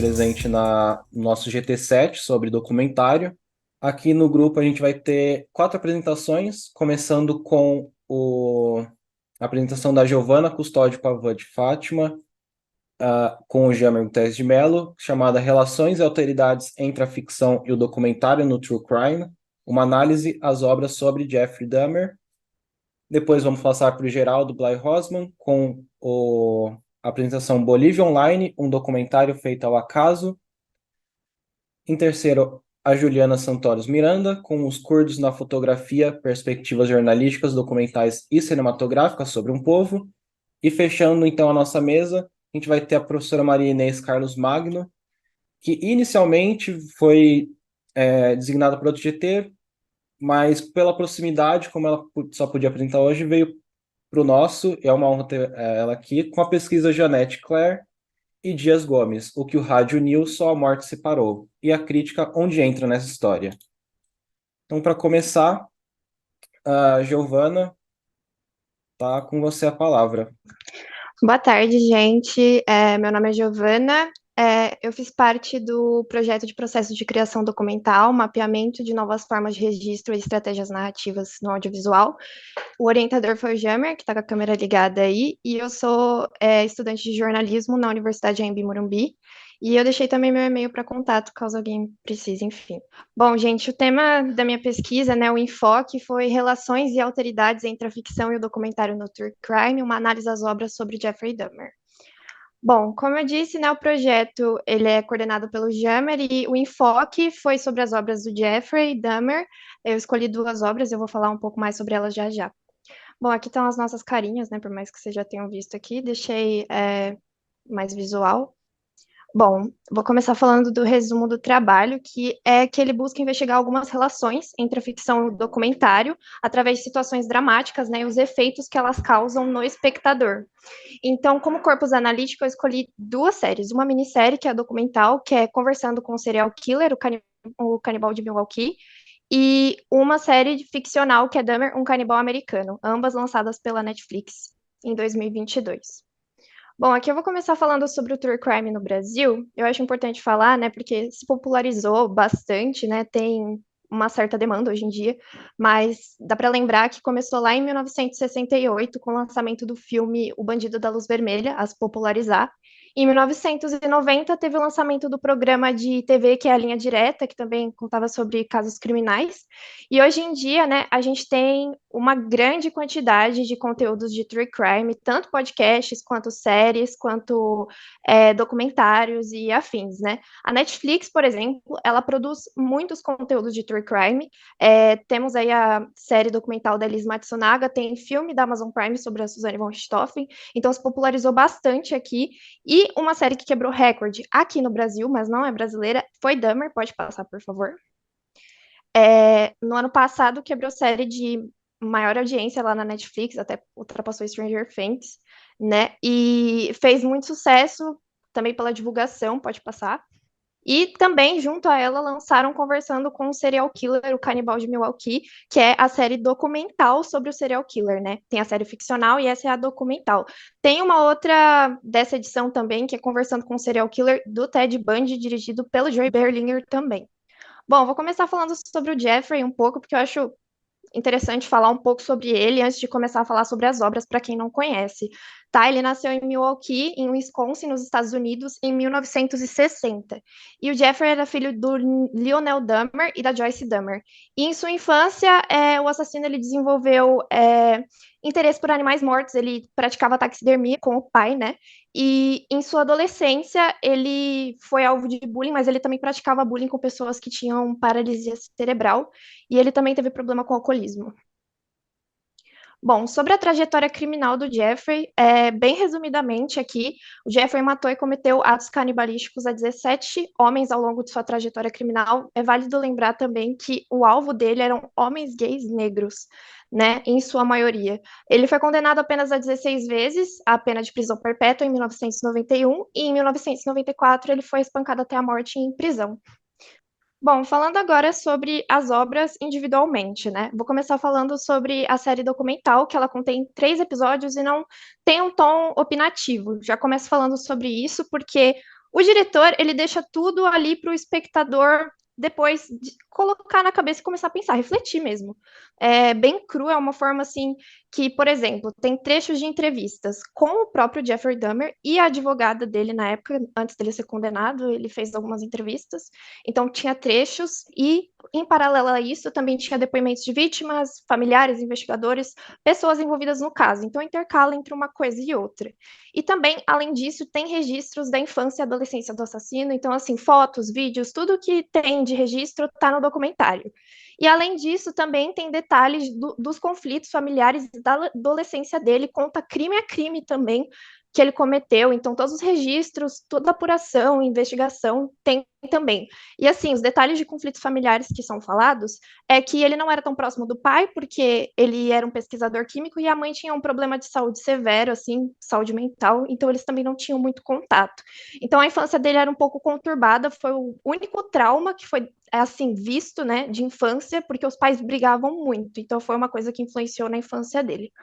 presente no nosso GT7 sobre documentário. Aqui no grupo a gente vai ter 4 apresentações, começando com a apresentação da Giovana Custódio Pavã de Fátima, com o Jamer Gutierrez de Mello, chamada Relações e Alteridades entre a Ficção e o Documentário no True Crime, uma análise às obras sobre Jeffrey Dahmer. Depois vamos passar para o Geraldo Bly Rosman com a apresentação Bolívia Online, um documentário feito ao acaso. Em terceiro, a Juliana Santoro Miranda, com os curdos na fotografia, perspectivas jornalísticas, documentais e cinematográficas sobre um povo. E fechando então a nossa mesa, a gente vai ter a professora Maria Inês Carlos Magno, que inicialmente foi designada para outro GT, mas pela proximidade, como ela só podia apresentar hoje, veio para o nosso, é uma honra ter ela aqui, com a pesquisa Janete Claire e Dias Gomes, o que o rádio uniu, só a morte separou, e a crítica onde entra nessa história. Então, para começar, a Giovana, tá com você a palavra. Boa tarde, gente. Meu nome é Giovana. Eu fiz parte do projeto de processo de criação documental, mapeamento de novas formas de registro e estratégias narrativas no audiovisual. O orientador foi o Jamer, que está com a câmera ligada aí, e eu sou estudante de jornalismo na Universidade Anhembi Morumbi. E eu deixei também meu e-mail para contato, caso alguém precise, enfim. Bom, gente, o tema da minha pesquisa, né, o enfoque foi relações e alteridades entre a ficção e o documentário no True Crime, uma análise das obras sobre Jeffrey Dahmer. Bom, como eu disse, né, o projeto ele é coordenado pelo Jamer e o enfoque foi sobre as obras do Jeffrey Dahmer. Eu escolhi 2 obras, eu vou falar um pouco mais sobre elas já já. Bom, aqui estão as nossas carinhas, né, por mais que vocês já tenham visto aqui, deixei mais visual. Bom, vou começar falando do resumo do trabalho, que é que ele busca investigar algumas relações entre a ficção e o documentário, através de situações dramáticas, né, e os efeitos que elas causam no espectador. Então, como corpus analítico, eu escolhi 2 séries. Uma minissérie, que é a documental, que é Conversando com o Serial Killer, o Canibal de Milwaukee, e uma série ficcional, que é Dahmer, um Canibal Americano, ambas lançadas pela Netflix em 2022. Bom, aqui eu vou começar falando sobre o true crime no Brasil. Eu acho importante falar, né, porque se popularizou bastante, né, tem uma certa demanda hoje em dia, mas dá para lembrar que começou lá em 1968 com o lançamento do filme O Bandido da Luz Vermelha, a se popularizar. Em 1990 teve o lançamento do programa de TV que é a Linha Direta, que também contava sobre casos criminais. E hoje em dia, né, a gente tem uma grande quantidade de conteúdos de true crime, tanto podcasts, quanto séries, quanto documentários e afins, né? A Netflix, por exemplo, ela produz muitos conteúdos de true crime. Temos aí a série documental da Elis Matsunaga, tem filme da Amazon Prime sobre a Suzane von Richthofen, então se popularizou bastante aqui. E uma série que quebrou recorde aqui no Brasil, mas não é brasileira, foi Dahmer, pode passar, por favor. No ano passado, quebrou série de maior audiência lá na Netflix, até ultrapassou Stranger Things, né? E fez muito sucesso também pela divulgação, pode passar. E também, junto a ela, lançaram Conversando com o Serial Killer, o Canibal de Milwaukee, que é a série documental sobre o serial killer, né? Tem a série ficcional e essa é a documental. Tem uma outra dessa edição também, que é Conversando com o Serial Killer, do Ted Bundy, dirigido pelo Joey Berlinger também. Bom, vou começar falando sobre o Jeffrey um pouco, porque eu acho interessante falar um pouco sobre ele antes de começar a falar sobre as obras, para quem não conhece. Tá? Ele nasceu em Milwaukee, em Wisconsin, nos Estados Unidos, em 1960. E o Jeffrey era filho do Lionel Dahmer e da Joyce Dahmer. E em sua infância, o assassino ele desenvolveu interesse por animais mortos, ele praticava taxidermia com o pai, né? E em sua adolescência, ele foi alvo de bullying, mas ele também praticava bullying com pessoas que tinham paralisia cerebral. E ele também teve problema com alcoolismo. Bom, sobre a trajetória criminal do Jeffrey, bem resumidamente aqui, o Jeffrey matou e cometeu atos canibalísticos a 17 homens ao longo de sua trajetória criminal. É válido lembrar também que o alvo dele eram homens gays negros, né, em sua maioria. Ele foi condenado apenas a 16 vezes à pena de prisão perpétua em 1991 e em 1994 ele foi espancado até a morte em prisão. Bom, falando agora sobre as obras individualmente, né? Vou começar falando sobre a série documental, que ela contém 3 episódios e não tem um tom opinativo. Já começo falando sobre isso porque O diretor, ele deixa tudo ali para o espectador depois de colocar na cabeça e começar a pensar, refletir mesmo. É bem cru, é uma forma assim que, por exemplo, tem trechos de entrevistas com o próprio Jeffrey Dahmer e a advogada dele na época, antes dele ser condenado, ele fez algumas entrevistas. Então tinha trechos e em paralelo a isso também tinha depoimentos de vítimas, familiares, investigadores, pessoas envolvidas no caso. Então intercala entre uma coisa e outra. E também, além disso, tem registros da infância e adolescência do assassino. Então, assim, fotos, vídeos, tudo que tem de registro está no documentário. E, além disso, também tem detalhes dos conflitos familiares da adolescência dele, conta crime a crime também que ele cometeu. Então, todos os registros, toda a apuração, investigação tem também. E, assim, os detalhes de conflitos familiares que são falados é que ele não era tão próximo do pai, porque ele era um pesquisador químico e a mãe tinha um problema de saúde severo, assim, saúde mental, então eles também não tinham muito contato. Então a infância dele era um pouco conturbada, foi o único trauma que foi assim visto, né, de infância, porque os pais brigavam muito. Então foi uma coisa que influenciou na infância dele.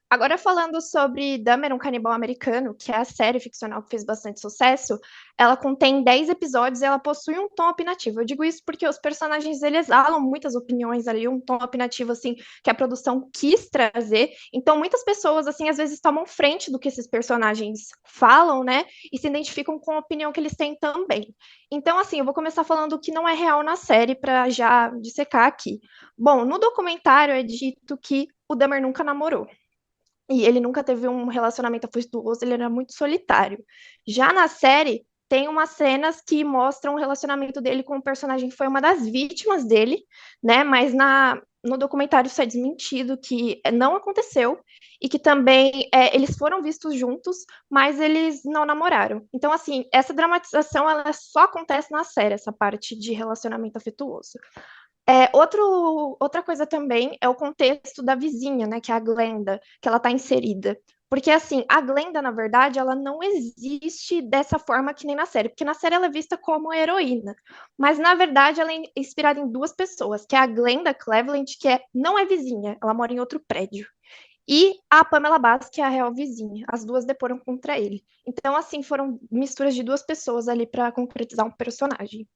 Agora, falando sobre Dahmer, um canibal americano, que é a série ficcional que fez bastante sucesso, ela contém 10 episódios e ela possui um tom opinativo. Eu digo isso porque os personagens, eles exalam muitas opiniões ali, um tom opinativo, assim, que a produção quis trazer. Então, muitas pessoas, assim, às vezes tomam frente do que esses personagens falam, né, e se identificam com a opinião que eles têm também. Então, assim, eu vou começar falando o que não é real na série, para já dissecar aqui. Bom, no documentário é dito que o Dahmer nunca namorou. E ele nunca teve um relacionamento afetuoso, ele era muito solitário. Já na série, tem umas cenas que mostram o relacionamento dele com o personagem que foi uma das vítimas dele, né? Mas no documentário isso é desmentido, que não aconteceu, e que também eles foram vistos juntos, mas eles não namoraram. Então, assim, essa dramatização ela só acontece na série, essa parte de relacionamento afetuoso. Outra coisa também é o contexto da vizinha, né, que é a Glenda, que ela está inserida. Porque, assim, a Glenda, na verdade, ela não existe dessa forma que nem na série, porque na série ela é vista como heroína. Mas, na verdade, ela é inspirada em duas pessoas, que é a Glenda Cleveland, que não é vizinha, ela mora em outro prédio. E a Pamela Bass, que é a real vizinha. As duas deporam contra ele. Então, assim, foram misturas de duas pessoas ali para concretizar um personagem.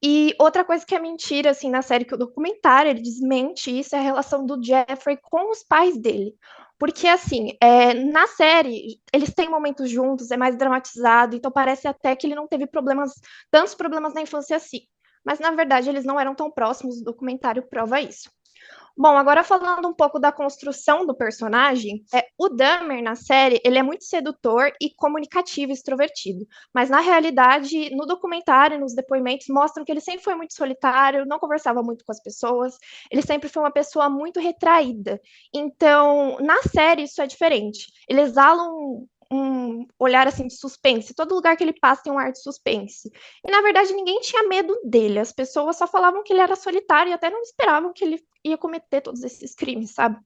E outra coisa que é mentira, assim, na série, que o documentário, ele desmente isso, é a relação do Jeffrey com os pais dele. Porque, assim, na série, eles têm momentos juntos, é mais dramatizado, então parece até que ele não teve problemas, tantos problemas na infância assim. Mas, na verdade, eles não eram tão próximos, o documentário prova isso. Bom, agora falando um pouco da construção do personagem, o Dahmer na série, ele é muito sedutor e comunicativo, extrovertido. Mas na realidade, no documentário, nos depoimentos, mostram que ele sempre foi muito solitário, não conversava muito com as pessoas, ele sempre foi uma pessoa muito retraída. Então, na série, isso é diferente. Ele exala um olhar assim de suspense. Todo lugar que ele passa tem um ar de suspense. E na verdade ninguém tinha medo dele. As pessoas só falavam que ele era solitário e até não esperavam que ele ia cometer todos esses crimes, sabe?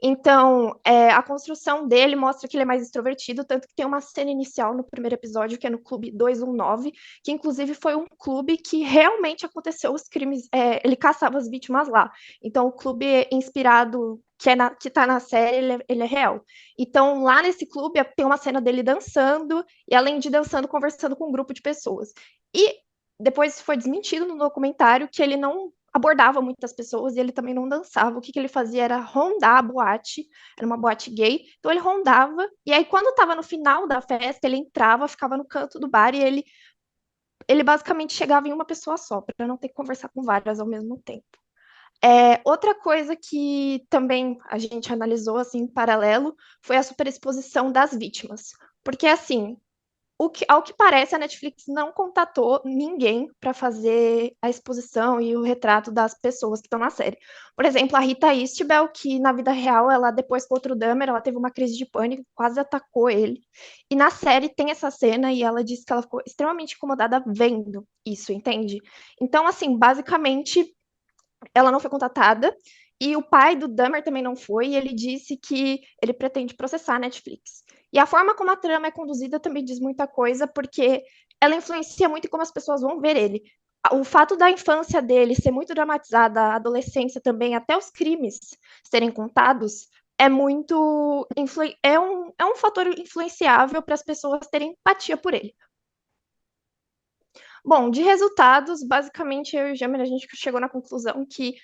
Então, a construção dele mostra que ele é mais extrovertido, tanto que tem uma cena inicial no primeiro episódio, que é no Clube 219, que inclusive foi um clube que realmente aconteceu os crimes, ele caçava as vítimas lá. Então, o clube inspirado, que tá na série, ele é real. Então, lá nesse clube tem uma cena dele dançando, e além de dançando, conversando com um grupo de pessoas. E depois foi desmentido no documentário que ele não abordava muitas pessoas e ele também não dançava. O que, que ele fazia era rondar a boate, era uma boate gay, então ele rondava, e aí quando estava no final da festa, ele entrava, ficava no canto do bar e ele basicamente chegava em uma pessoa só, para não ter que conversar com várias ao mesmo tempo. Outra coisa que também a gente analisou assim em paralelo foi a superexposição das vítimas. Porque assim, ao que parece, a Netflix não contatou ninguém para fazer a exposição e o retrato das pessoas que estão na série. Por exemplo, a Rita Istbel, que na vida real, ela depois contra o Dahmer, ela teve uma crise de pânico, quase atacou ele. E na série tem essa cena e ela disse que ela ficou extremamente incomodada vendo isso, entende? Então, assim, basicamente, ela não foi contatada. E o pai do Dahmer também não foi, e ele disse que ele pretende processar a Netflix. E a forma como a trama é conduzida também diz muita coisa, porque ela influencia muito em como as pessoas vão ver ele. O fato da infância dele ser muito dramatizada, a adolescência também, até os crimes serem contados, é muito. É um fator influenciável para as pessoas terem empatia por ele. Bom, de resultados, basicamente eu e o Jamer, a gente chegou na conclusão que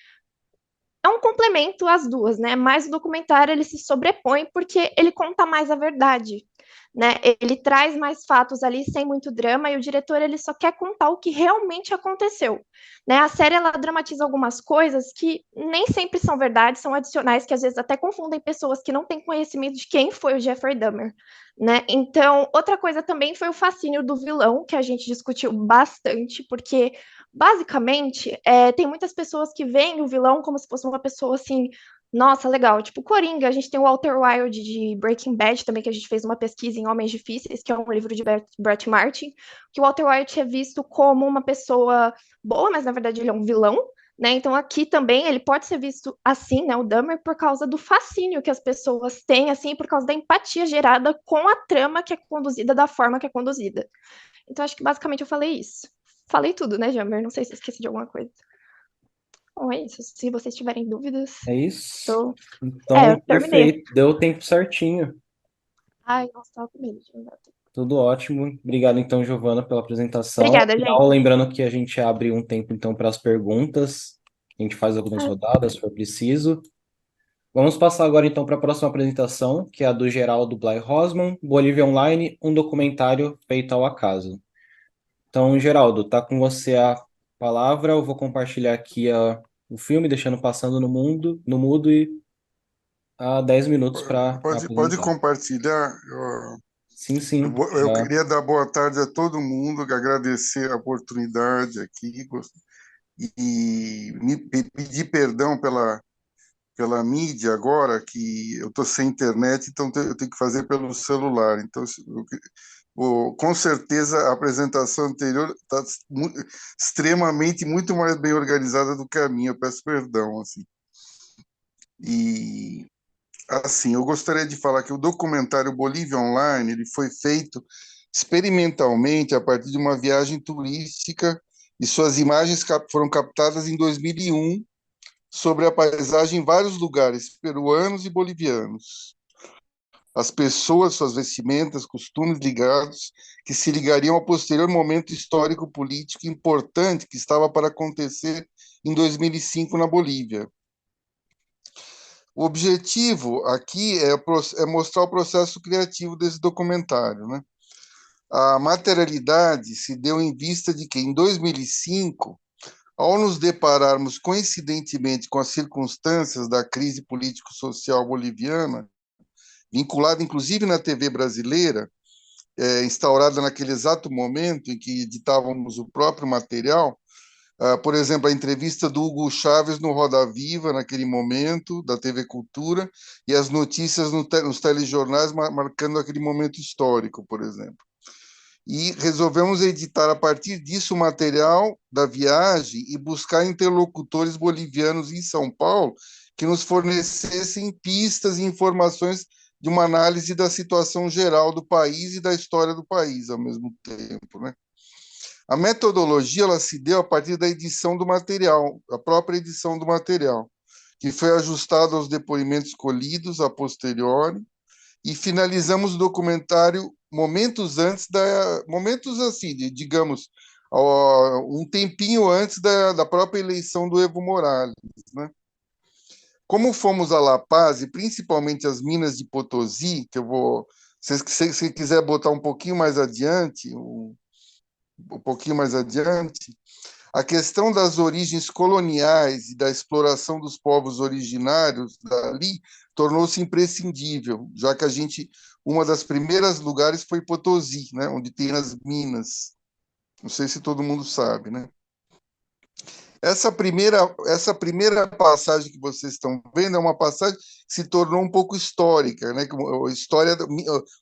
é um complemento às duas, né? Mas o documentário ele se sobrepõe porque ele conta mais a verdade, né? Ele traz mais fatos ali sem muito drama e o diretor ele só quer contar o que realmente aconteceu, né? A série ela dramatiza algumas coisas que nem sempre são verdade, são adicionais que às vezes até confundem pessoas que não têm conhecimento de quem foi o Jeffrey Dahmer, né? Então, outra coisa também foi o fascínio do vilão, que a gente discutiu bastante, porque basicamente, tem muitas pessoas que veem o vilão como se fosse uma pessoa assim, nossa, legal. Tipo, Coringa, a gente tem o Walter Wilde de Breaking Bad também, que a gente fez uma pesquisa em Homens Difíceis, que é um livro de Brett Martin, que o Walter Wilde é visto como uma pessoa boa, mas na verdade ele é um vilão, né? Então aqui também ele pode ser visto assim, né, o Dahmer, por causa do fascínio que as pessoas têm, assim, por causa da empatia gerada com a trama que é conduzida da forma que é conduzida. Então acho que basicamente eu falei isso. Falei tudo, né, Jammer? Não sei se eu esqueci de alguma coisa. Bom, é isso. Se vocês tiverem dúvidas, É isso? tô. Então, Eu terminei. perfeito. Deu o tempo certinho. Ai, nossa, tava com medo de não dar tempo. Tudo ótimo. Obrigado, então, Giovana, pela apresentação. Obrigada, Legal, gente. lembrando que a gente abre um tempo, então, para as perguntas. A gente faz algumas Ah, rodadas, se for preciso. Vamos passar agora, então, para a próxima apresentação, que é a do Geraldo Bly Rosman, Bolívia Online, um documentário feito ao acaso. Então, Geraldo, tá com você a palavra. Eu vou compartilhar aqui o filme, deixando passando no mudo e há 10 minutos para Pode apresentar. compartilhar. Sim, sim, Eu já. queria dar boa tarde a todo mundo, agradecer a oportunidade aqui e pedir perdão pela mídia agora, que eu estou sem internet, então eu tenho que fazer pelo celular. Então, com certeza, a apresentação anterior está extremamente, muito mais bem organizada do que a minha. Eu peço perdão, assim. E assim, eu gostaria de falar que o documentário Bolívia Online ele foi feito experimentalmente a partir de uma viagem turística e suas imagens foram captadas em 2001 sobre a paisagem em vários lugares peruanos e bolivianos. As pessoas, suas vestimentas, costumes ligados que se ligariam ao posterior momento histórico político importante que estava para acontecer em 2005 na Bolívia. O objetivo aqui é mostrar o processo criativo desse documentário, né? A materialidade se deu em vista de que, em 2005, ao nos depararmos coincidentemente com as circunstâncias da crise político-social boliviana, vinculada inclusive na TV brasileira, instaurada naquele exato momento em que editávamos o próprio material, por exemplo, a entrevista do Hugo Chávez no Roda Viva, naquele momento, da TV Cultura, e as notícias nos telejornais marcando aquele momento histórico, por exemplo. E resolvemos editar, a partir disso, o material da viagem e buscar interlocutores bolivianos em São Paulo que nos fornecessem pistas e informações de uma análise da situação geral do país e da história do país ao mesmo tempo, né? A metodologia ela se deu a partir da edição do material, a própria edição do material, que foi ajustada aos depoimentos colhidos a posteriori, e finalizamos o documentário momentos assim, digamos, um tempinho antes da própria eleição do Evo Morales, né? Como fomos a La Paz e principalmente as minas de Potosí, que eu vou, se você quiser botar um pouquinho mais adiante, um pouquinho mais adiante, a questão das origens coloniais e da exploração dos povos originários dali tornou-se imprescindível, já que uma das primeiras lugares foi Potosí, né, onde tem as minas. Não sei se todo mundo sabe, né? Essa primeira passagem que vocês estão vendo é uma passagem que se tornou um pouco histórica, né?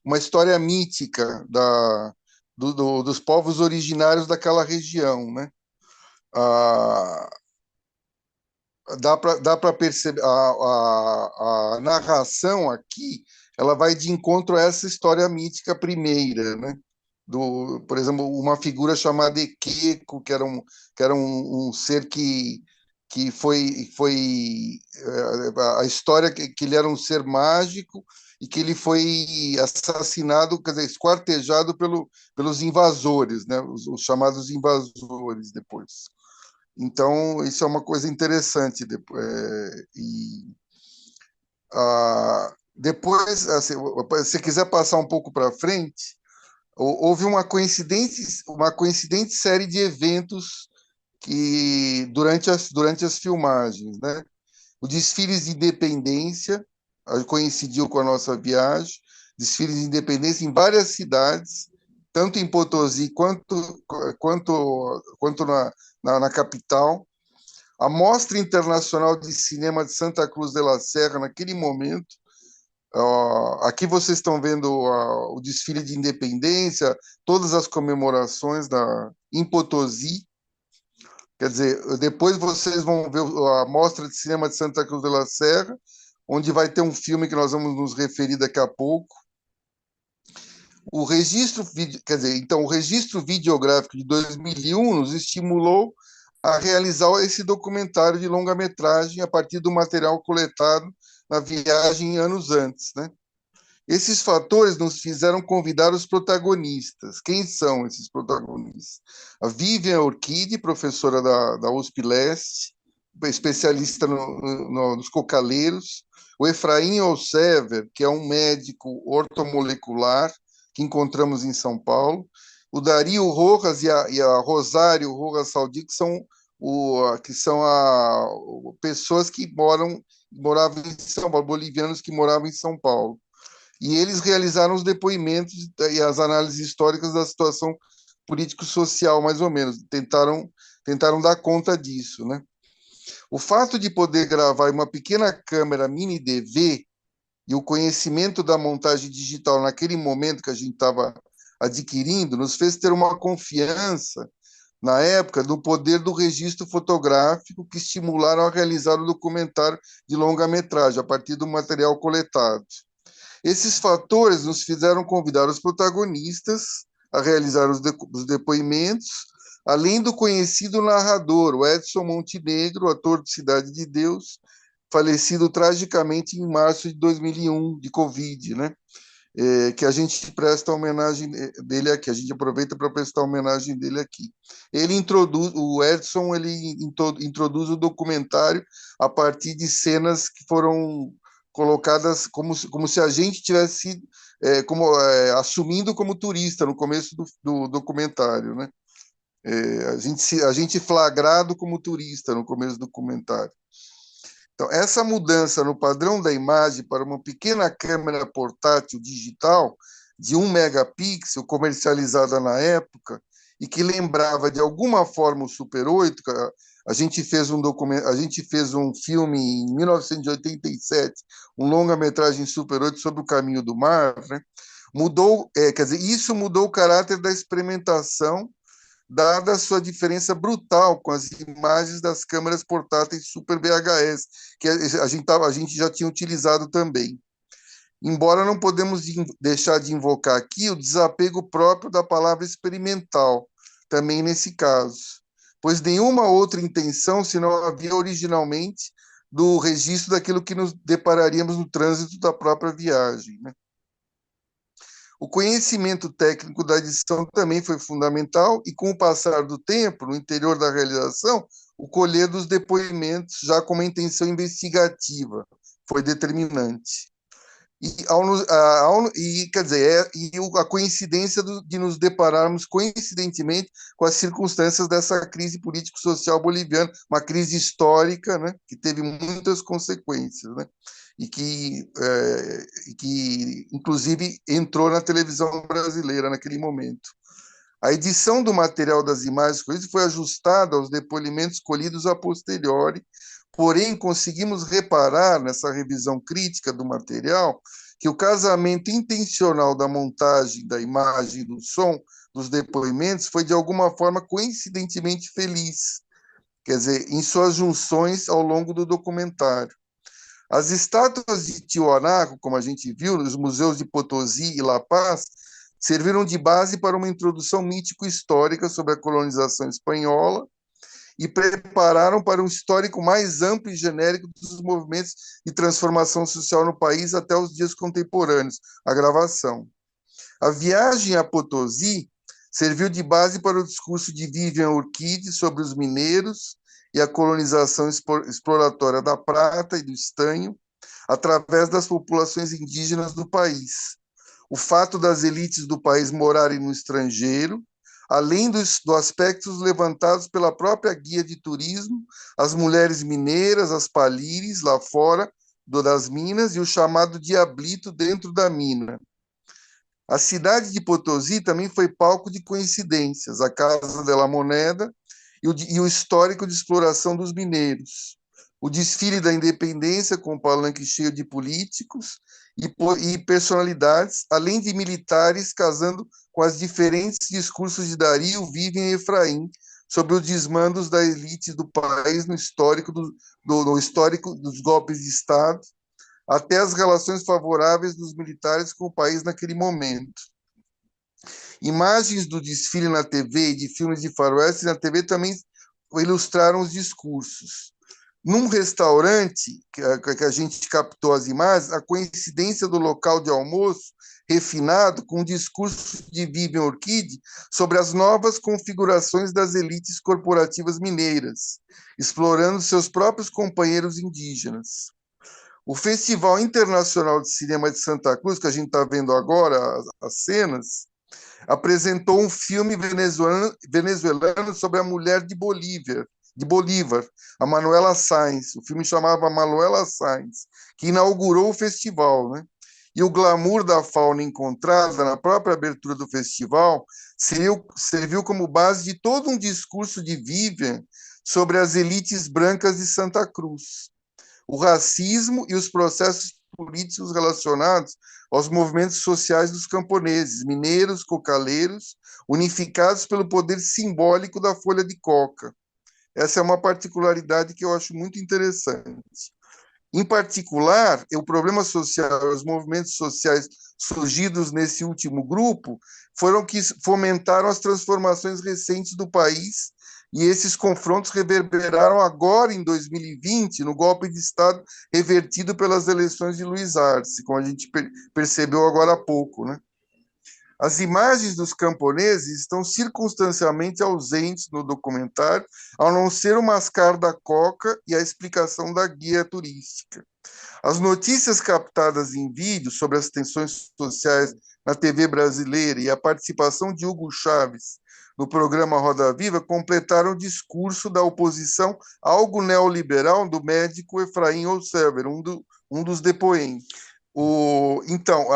Uma história mítica dos povos originários daquela região, né? Ah, dá para perceber a narração aqui, ela vai de encontro a essa história mítica primeira, né? Por exemplo, uma figura chamada Ekeko, que era um ser que foi a história que ele era um ser mágico e que ele foi assassinado, quer dizer, esquartejado pelos invasores, né? Os chamados invasores depois. Então, isso é uma coisa interessante. Depois, assim, se quiser passar um pouco para frente, houve uma coincidente série de eventos que durante as filmagens, né? O desfile de independência coincidiu com a nossa viagem, desfiles de independência em várias cidades, tanto em Potosí quanto na capital. A Mostra Internacional de Cinema de Santa Cruz de la Serra, naquele momento. Aqui vocês estão vendo o desfile de independência, todas as comemorações em Potosí. Quer dizer, depois vocês vão ver a Mostra de Cinema de Santa Cruz de la Serra, onde vai ter um filme que nós vamos nos referir daqui a pouco. O registro videográfico de 2001 nos estimulou a realizar esse documentário de longa-metragem a partir do material coletado na viagem anos antes, né? Esses fatores nos fizeram convidar os protagonistas. Quem são esses protagonistas? A Vivian Orchide, professora da USP Leste, especialista nos cocaleiros. O Efraim Olsever, que é um médico ortomolecular que encontramos em São Paulo. O Dario Rojas e a Rosário Rojas Saldi, que são pessoas que moravam em São Paulo, bolivianos que moravam em São Paulo. E eles realizaram os depoimentos e as análises históricas da situação político-social, mais ou menos. Tentaram dar conta disso, né? O fato de poder gravar em uma pequena câmera mini DV e o conhecimento da montagem digital naquele momento que a gente estava adquirindo nos fez ter uma confiança, na época, no poder do registro fotográfico que estimularam a realizar o documentário de longa-metragem a partir do material coletado. Esses fatores nos fizeram convidar os protagonistas a realizar os depoimentos, além do conhecido narrador, o Edson Montenegro, ator de Cidade de Deus, falecido tragicamente em março de 2001, de Covid, né? Que a gente presta homenagem dele aqui, a gente aproveita para prestar homenagem dele aqui. O Edson, ele introduz o documentário a partir de cenas que foram colocadas como se a gente tivesse assumindo como turista no começo do documentário, né? A gente flagrado como turista no começo do documentário. Então, essa mudança no padrão da imagem para uma pequena câmera portátil digital de 1 megapixel, comercializada na época, e que lembrava de alguma forma o Super 8, a gente fez um filme em 1987, um longa-metragem Super 8 sobre o caminho do mar, né? Isso mudou o caráter da experimentação, dada a sua diferença brutal com as imagens das câmeras portáteis Super VHS, que a gente já tinha utilizado também. Embora não podemos deixar de invocar aqui o desapego próprio da palavra experimental, também nesse caso, pois nenhuma outra intenção senão havia originalmente do registro daquilo que nos depararíamos no trânsito da própria viagem, né? O conhecimento técnico da edição também foi fundamental e, com o passar do tempo, no interior da realização, o colher dos depoimentos já com uma intenção investigativa foi determinante. A coincidência de nos depararmos coincidentemente com as circunstâncias dessa crise político-social boliviana, uma crise histórica, né, que teve muitas consequências, né, e que inclusive entrou na televisão brasileira naquele momento. A edição do material das imagens foi ajustada aos depoimentos colhidos a posteriori, porém conseguimos reparar nessa revisão crítica do material que o casamento intencional da montagem da imagem e do som dos depoimentos foi de alguma forma coincidentemente feliz, quer dizer, em suas junções ao longo do documentário. As estátuas de Tiwanaku, como a gente viu, nos museus de Potosí e La Paz, serviram de base para uma introdução mítico-histórica sobre a colonização espanhola e prepararam para um histórico mais amplo e genérico dos movimentos de transformação social no país até os dias contemporâneos, a gravação. A viagem a Potosí serviu de base para o discurso de Vivian Urquide sobre os mineiros e a colonização exploratória da prata e do estanho através das populações indígenas do país. O fato das elites do país morarem no estrangeiro, além dos aspectos levantados pela própria guia de turismo, as mulheres mineiras, as palires lá fora das minas e o chamado diablito dentro da mina. A cidade de Potosí também foi palco de coincidências, a Casa de la Moneda e o histórico de exploração dos mineiros. O desfile da independência com o palanque cheio de políticos e personalidades, além de militares casando com os diferentes discursos de Dario, Vivian e Efraim sobre os desmandos da elite do país no histórico, no histórico dos golpes de Estado, até as relações favoráveis dos militares com o país naquele momento. Imagens do desfile na TV e de filmes de faroeste na TV também ilustraram os discursos. Num restaurante que a gente captou as imagens, a coincidência do local de almoço refinado com o discurso de Vivian Urquide sobre as novas configurações das elites corporativas mineiras, explorando seus próprios companheiros indígenas. O Festival Internacional de Cinema de Santa Cruz, que a gente está vendo agora, as cenas, apresentou um filme venezuelano sobre a mulher de Bolívar, a Manuela Sáenz. O filme chamava Manuela Sáenz, que inaugurou o festival, né? E o glamour da fauna encontrada na própria abertura do festival serviu como base de todo um discurso de Vivian sobre as elites brancas de Santa Cruz, o racismo e os processos políticos relacionados aos movimentos sociais dos camponeses, mineiros, cocaleiros, unificados pelo poder simbólico da folha de coca. Essa é uma particularidade que eu acho muito interessante. Em particular, o problema social, os movimentos sociais surgidos nesse último grupo foram que fomentaram as transformações recentes do país, e esses confrontos reverberaram agora, em 2020, no golpe de Estado revertido pelas eleições de Luiz Arce, como a gente percebeu agora há pouco, né? As imagens dos camponeses estão circunstancialmente ausentes no documentário, ao não ser o mascar da coca e a explicação da guia turística. As notícias captadas em vídeo sobre as tensões sociais na TV brasileira e a participação de Hugo Chávez no programa Roda Viva completaram o discurso da oposição algo neoliberal do médico Efraim Olsever, um dos depoentes. Então,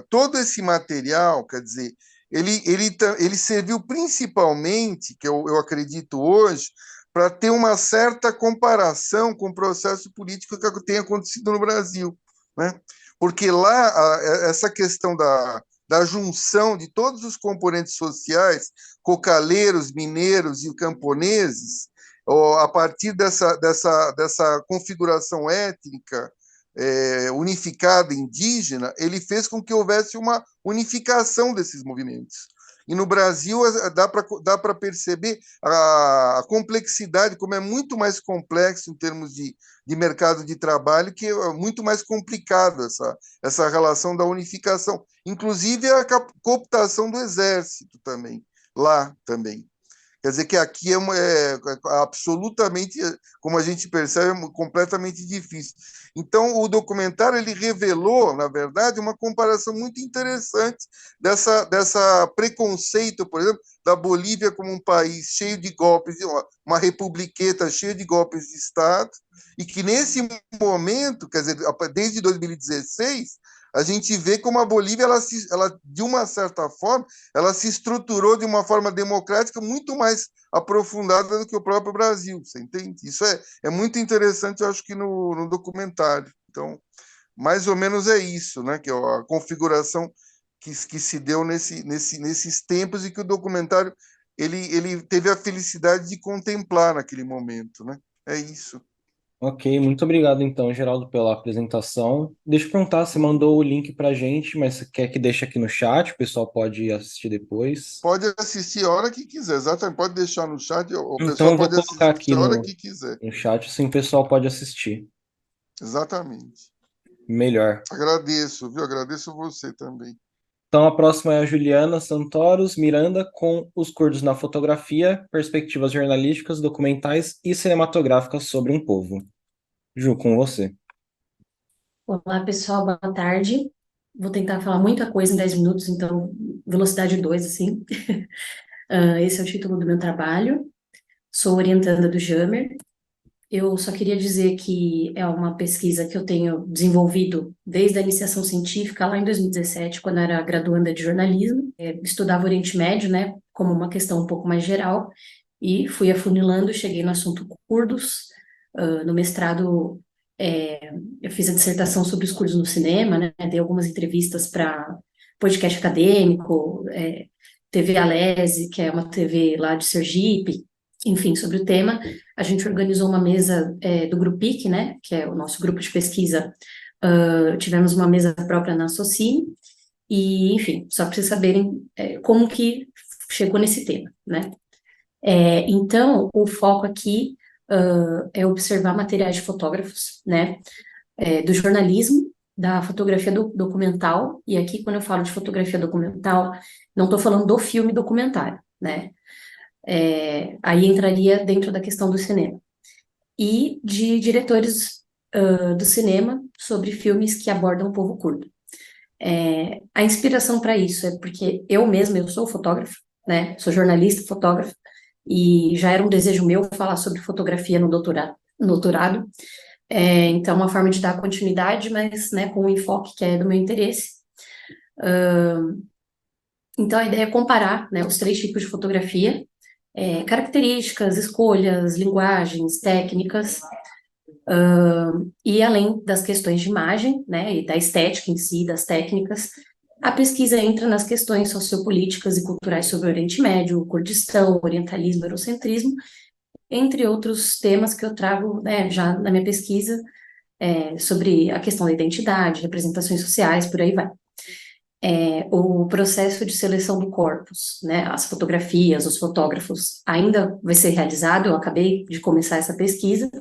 todo esse material, quer dizer, ele serviu principalmente, que eu acredito hoje, para ter uma certa comparação com o processo político que tem acontecido no Brasil, né? Porque lá essa questão da junção de todos os componentes sociais, cocaleiros, mineiros e camponeses, a partir dessa configuração étnica unificada indígena, ele fez com que houvesse uma unificação desses movimentos. E no Brasil dá para perceber a complexidade, como é muito mais complexo em termos de mercado de trabalho, que é muito mais complicado essa relação da unificação. Inclusive a cooptação do exército também, lá também. Quer dizer que aqui é absolutamente, como a gente percebe, completamente difícil. Então, o documentário ele revelou, na verdade, uma comparação muito interessante dessa preconceito, por exemplo, da Bolívia como um país cheio de golpes, uma republiqueta cheia de golpes de Estado, e que nesse momento, quer dizer, desde 2016, a gente vê como a Bolívia, ela, de uma certa forma, ela se estruturou de uma forma democrática muito mais aprofundada do que o próprio Brasil, você entende? Isso é muito interessante, eu acho que no documentário. Então, mais ou menos é isso, né? Que é a configuração que se deu nesses tempos e que o documentário ele teve a felicidade de contemplar naquele momento, né? É isso. Ok, muito obrigado então, Geraldo, pela apresentação. Deixa eu perguntar, você mandou o link pra gente, mas você quer que deixe aqui no chat? O pessoal pode assistir depois. Pode assistir a hora que quiser, exatamente. Pode deixar no chat, o Então pessoal eu vou pode colocar assistir aqui a hora no, que quiser. no chat, assim o pessoal pode assistir. Exatamente. Melhor. Agradeço, viu? Agradeço você também. Então a próxima é a Juliana Santoros Miranda com Os Curdos na Fotografia, Perspectivas Jornalísticas, Documentais e Cinematográficas sobre um Povo. Ju, com você. Olá, pessoal, boa tarde. Vou tentar falar muita coisa em 10 minutos, então, velocidade 2, assim. Esse é o título do meu trabalho. Sou orientanda do Jamer. Eu só queria dizer que é uma pesquisa que eu tenho desenvolvido desde a iniciação científica, lá em 2017, quando eu era graduanda de jornalismo. Estudava Oriente Médio, né, como uma questão um pouco mais geral, e fui afunilando, cheguei no assunto curdos. No mestrado, eu fiz a dissertação sobre os curdos no cinema, né, dei algumas entrevistas para podcast acadêmico, TV Alese, que é uma TV lá de Sergipe, enfim, sobre o tema. A gente organizou uma mesa do Grupic, né, que é o nosso grupo de pesquisa. Tivemos uma mesa própria na Socine, e, enfim, só para vocês saberem como que chegou nesse tema, né. Então, o foco aqui é observar materiais de fotógrafos, né, do jornalismo, da fotografia documental, e aqui, quando eu falo de fotografia documental, não estou falando do filme documentário, né, aí entraria dentro da questão do cinema, e de diretores do cinema sobre filmes que abordam o povo curdo. A inspiração para isso é porque eu sou fotógrafo, né, sou jornalista, fotógrafo, e já era um desejo meu falar sobre fotografia no doutorado. Então, uma forma de dar continuidade, mas, né, com um enfoque que é do meu interesse. Então, a ideia é comparar, né, os três tipos de fotografia, características, escolhas, linguagens, técnicas, e além das questões de imagem, né, e da estética em si, das técnicas, a pesquisa entra nas questões sociopolíticas e culturais sobre o Oriente Médio, o Kurdistão, o orientalismo, o eurocentrismo, entre outros temas que eu trago, né, já na minha pesquisa, sobre a questão da identidade, representações sociais, por aí vai. O processo de seleção do corpus, né, as fotografias, os fotógrafos, ainda vai ser realizado, eu acabei de começar essa pesquisa,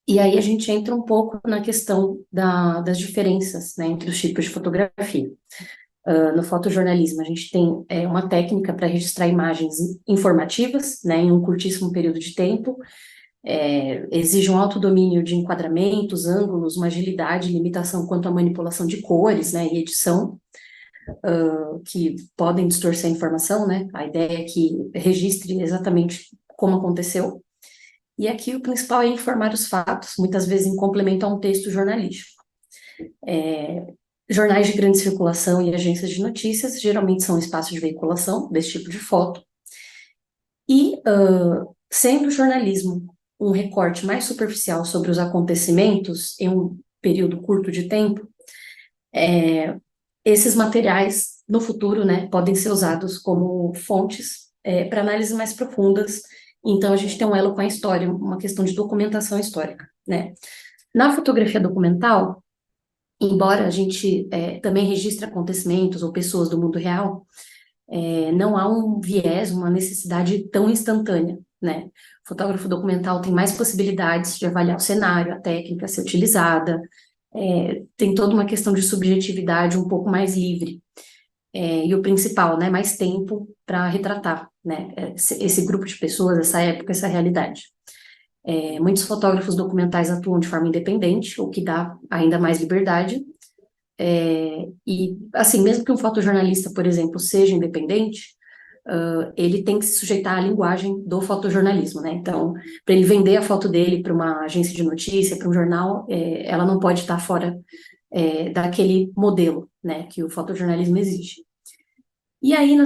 e aí a gente entra um pouco na questão das diferenças, né, entre os tipos de fotografia. No fotojornalismo, a gente tem uma técnica para registrar imagens informativas, né, em um curtíssimo período de tempo, exige um alto domínio de enquadramentos, ângulos, uma agilidade e limitação quanto à manipulação de cores, né, e edição, que podem distorcer a informação, né, a ideia é que registre exatamente como aconteceu, e aqui o principal é informar os fatos, muitas vezes em complemento a um texto jornalístico. Jornais de grande circulação e agências de notícias geralmente são espaços de veiculação desse tipo de foto, e sendo o jornalismo um recorte mais superficial sobre os acontecimentos em um período curto de tempo, esses materiais, no futuro, né, podem ser usados como fontes para análises mais profundas. Então, a gente tem um elo com a história, uma questão de documentação histórica, né. Na fotografia documental, embora a gente também registre acontecimentos ou pessoas do mundo real, não há um viés, uma necessidade tão instantânea, né? O fotógrafo documental tem mais possibilidades de avaliar o cenário, a técnica a ser utilizada, tem toda uma questão de subjetividade um pouco mais livre, e o principal, né, mais tempo para retratar, né, esse grupo de pessoas, essa época, essa realidade. Muitos fotógrafos documentais atuam de forma independente, o que dá ainda mais liberdade, e, assim, mesmo que um fotojornalista, por exemplo, seja independente, ele tem que se sujeitar à linguagem do fotojornalismo, né? Então, para ele vender a foto dele para uma agência de notícia, para um jornal, ela não pode estar fora daquele modelo, né, que o fotojornalismo exige. E aí, na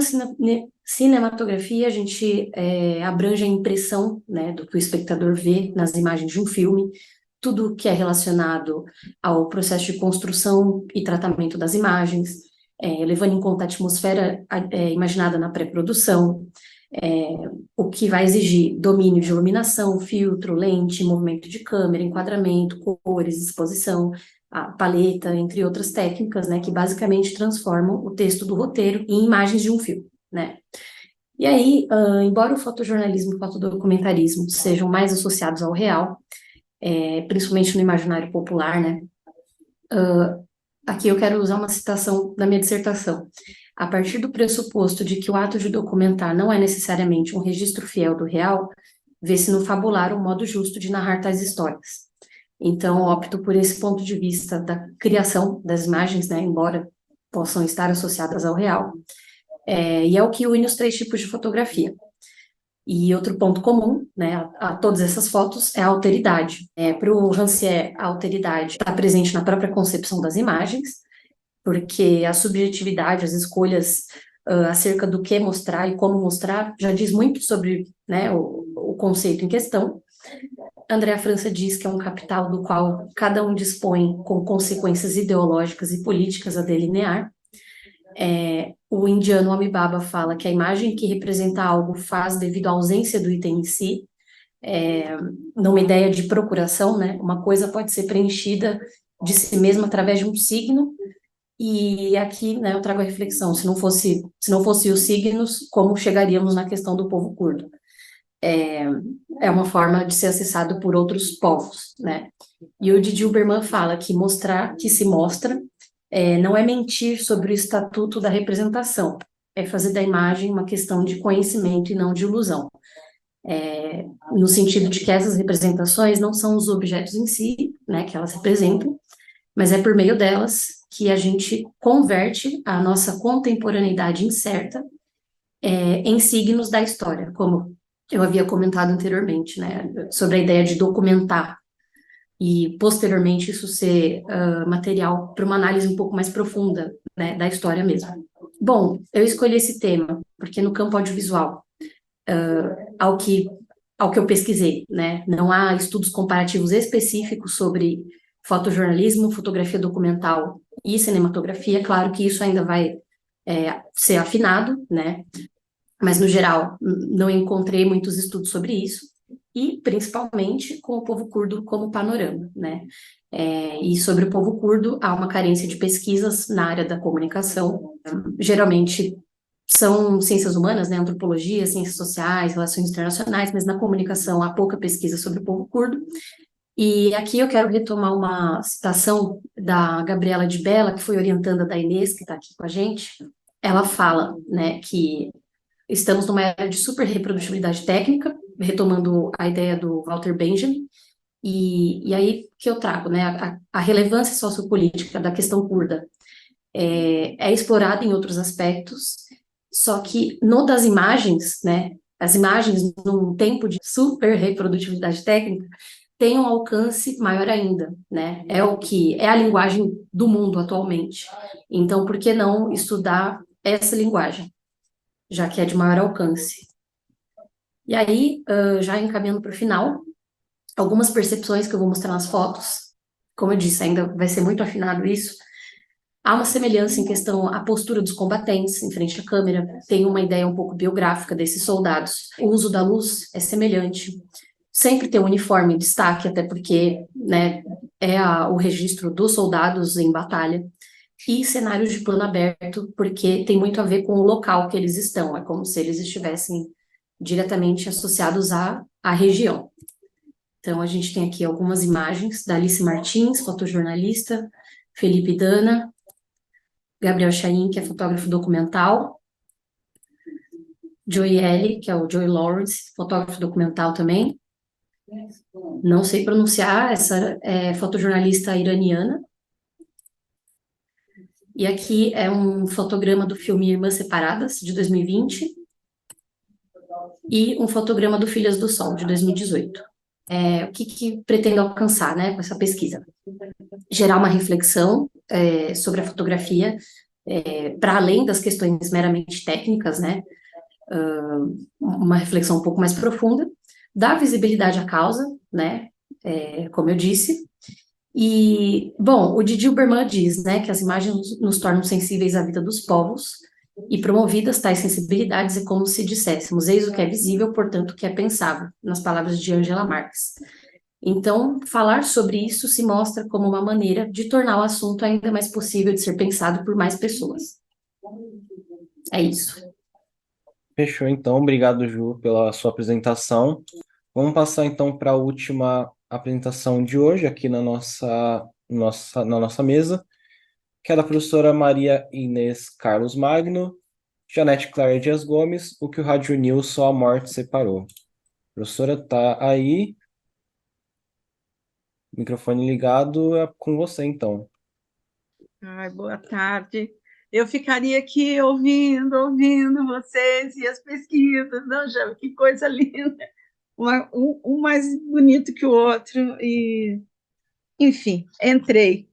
cinematografia, a gente abrange a impressão, né, do que o espectador vê nas imagens de um filme, tudo que é relacionado ao processo de construção e tratamento das imagens, levando em conta a atmosfera imaginada na pré-produção, o que vai exigir domínio de iluminação, filtro, lente, movimento de câmera, enquadramento, cores, exposição, a paleta, entre outras técnicas, né, que basicamente transformam o texto do roteiro em imagens de um filme, né. E aí, embora o fotojornalismo e o fotodocumentarismo sejam mais associados ao real, principalmente no imaginário popular, né, aqui eu quero usar uma citação da minha dissertação. A partir do pressuposto de que o ato de documentar não é necessariamente um registro fiel do real, vê-se no fabular um modo justo de narrar tais histórias. Então, opto por esse ponto de vista da criação das imagens, né, embora possam estar associadas ao real, e é o que une os 3 tipos de fotografia. E outro ponto comum, né, a todas essas fotos é a alteridade. Para o Rancière, a alteridade está presente na própria concepção das imagens, porque a subjetividade, as escolhas acerca do que mostrar e como mostrar, já diz muito sobre, né, o conceito em questão. Andréa França diz que é um capital do qual cada um dispõe com consequências ideológicas e políticas a delinear. O indiano Amitabha fala que a imagem que representa algo faz devido à ausência do item em si, numa ideia de procuração, né? Uma coisa pode ser preenchida de si mesma através de um signo, e aqui, né, eu trago a reflexão, se não fosse os signos, como chegaríamos na questão do povo curdo? É uma forma de ser acessado por outros povos, né? E o Didi Huberman fala que mostrar que se mostra não é mentir sobre o estatuto da representação, é fazer da imagem uma questão de conhecimento e não de ilusão. No sentido de que essas representações não são os objetos em si, né, que elas representam, mas é por meio delas que a gente converte a nossa contemporaneidade incerta em signos da história, como eu havia comentado anteriormente, né, sobre a ideia de documentar, e posteriormente isso ser material para uma análise um pouco mais profunda, né, da história mesmo. Bom, eu escolhi esse tema porque no campo audiovisual, ao que eu pesquisei, né, não há estudos comparativos específicos sobre fotojornalismo, fotografia documental e cinematografia. Claro que isso ainda vai ser afinado, né, mas no geral não encontrei muitos estudos sobre isso, e principalmente com o povo curdo como panorama, né? E sobre o povo curdo há uma carência de pesquisas na área da comunicação, geralmente são ciências humanas, né, antropologia, ciências sociais, relações internacionais, mas na comunicação há pouca pesquisa sobre o povo curdo. E aqui eu quero retomar uma citação da Gabriela de Bella, que foi orientanda da Inês, que está aqui com a gente. Ela fala, né, que estamos numa era de super reprodutibilidade técnica, retomando a ideia do Walter Benjamin, e aí que eu trago, né, a relevância sociopolítica da questão curda é explorada em outros aspectos, só que no das imagens, né, as imagens num tempo de super reprodutibilidade técnica têm um alcance maior ainda, né, é a linguagem do mundo atualmente. Então, por que não estudar essa linguagem, já que é de maior alcance? E aí, já encaminhando para o final, algumas percepções que eu vou mostrar nas fotos, como eu disse, ainda vai ser muito afinado isso. Há uma semelhança em questão à postura dos combatentes em frente à câmera, tem uma ideia um pouco biográfica desses soldados. O uso da luz é semelhante, sempre tem um uniforme em destaque, até porque, né, o registro dos soldados em batalha, e cenários de plano aberto, porque tem muito a ver com o local que eles estão, é como se eles estivessem diretamente associados à região. Então, a gente tem aqui algumas imagens da Alice Martins, fotojornalista, Felipe Dana, Gabriel Chain, que é fotógrafo documental, Joey L., que é o Joey Lawrence, fotógrafo documental também. Não sei pronunciar, essa é fotojornalista iraniana. E aqui é um fotograma do filme Irmãs Separadas, de 2020, e um fotograma do Filhas do Sol, de 2018. O que pretendo alcançar, né, com essa pesquisa? Gerar uma reflexão sobre a fotografia, para além das questões meramente técnicas, né, uma reflexão um pouco mais profunda, dar visibilidade à causa, né, como eu disse. E, bom, o Didi Huberman diz, né, que as imagens nos tornam sensíveis à vida dos povos, E promovidas tais sensibilidades é como se disséssemos, eis o que é visível, portanto, o que é pensável, nas palavras de Angela Marx. Então, falar sobre isso se mostra como uma maneira de tornar o assunto ainda mais possível de ser pensado por mais pessoas. É isso. Fechou, então. Obrigado, Ju, pela sua apresentação. Vamos passar, então, para a última apresentação de hoje aqui na nossa mesa, que é da professora Maria Inês Carlos Magno, Janete Clara Dias Gomes, o que o Rádio News Só a Morte Separou. Professora, tá aí, microfone ligado, é com você, então. Ai, boa tarde. Eu ficaria aqui ouvindo vocês e as pesquisas. Não, já, que coisa linda. Um mais bonito que o outro. E, enfim, entrei